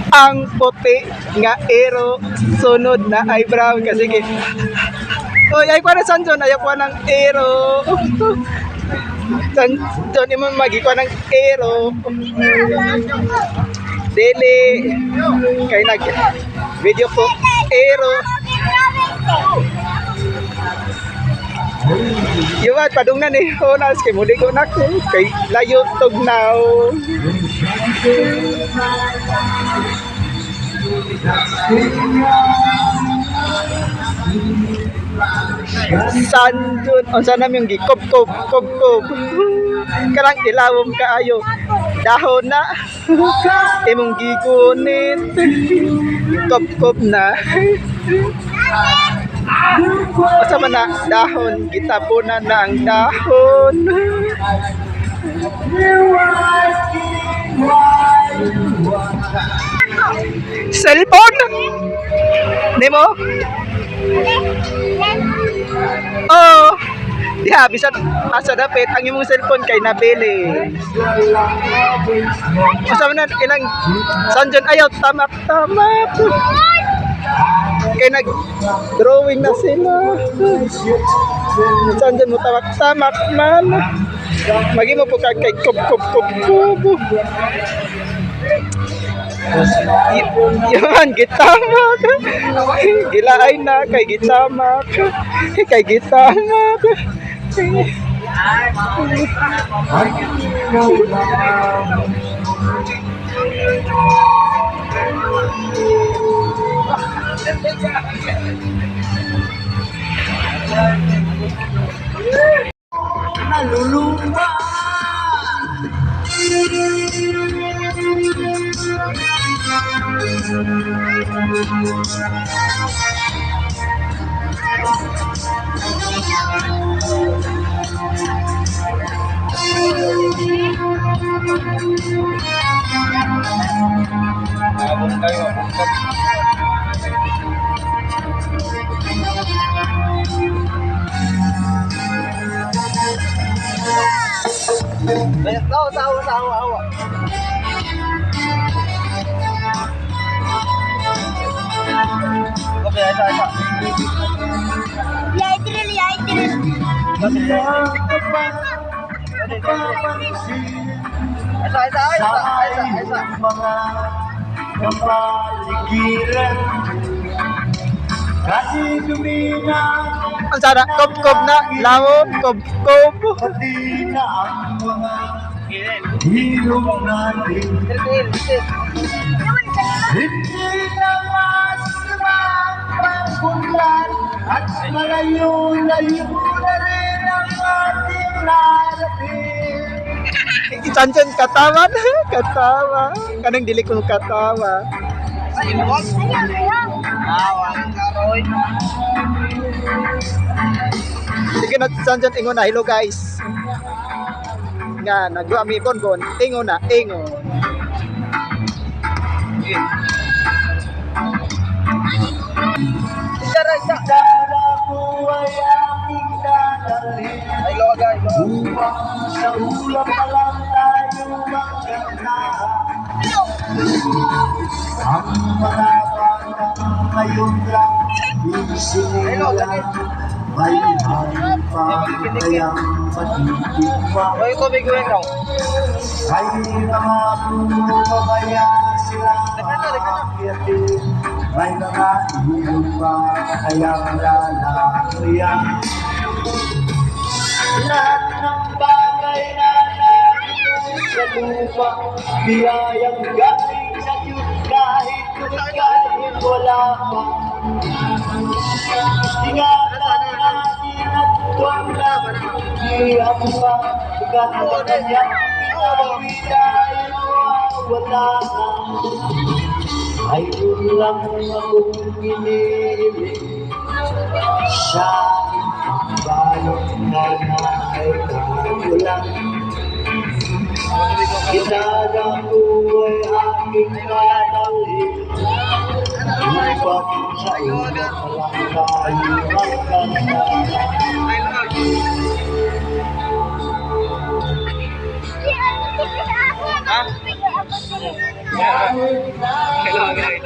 Ang puti nga ero sunod na ay brown kasi oy ay para san John ay ko ng ero. San John imo magikuha ng ero. Dili kay nag video ko ero. Yumat padungnan eh onas kay muligo na ko kay layo tugnaw. Sanjun unsa nam yung gikob-kob karang ilawom kaayo dahon na imong gigunit kob na unsa man na dahon gitapunan na ang dahon. Cellphone nemo oh diha bisan asa dapit ang imong cellphone kay nabili unsa man ilang sanjon ayaw tamak kay nag drawing na sila sanjon mo tamak man magimo po kay kob yaman gitamak gilaay na kay gitamak nalulumba tahu. Okay, asa. Ya itiril. Asa. Mga kapaligiran kasi dumina ang sana kob na lawom kob pati na ang mga hilom natin hindi na mas mapagpulan at malayo na rin ang ating narating. Itansan katawa kanang dili ko katawa sige na sanjan ingon na hello guys nga nagwa mi bonbon ingon hello guys sa ulam pa lang tayo magkanta ang mga bata ngayon lang isinilang may hari pa kayang matibig pa ay mga puno kaya sila maakitin may mga ilog pa kayang lalakriyan lahat ng bagay na natin sa lupa biyayang galing sa Diyos kahit wala pa ingatan natin at wala hiyap pa pagkat kanya pinawi tayo wala na ay ulang akong iniibig sa balot na ay kagulang Ginada ko ay aking katalhin upang sa iyo na lang tayo magkanta. Hello, hello.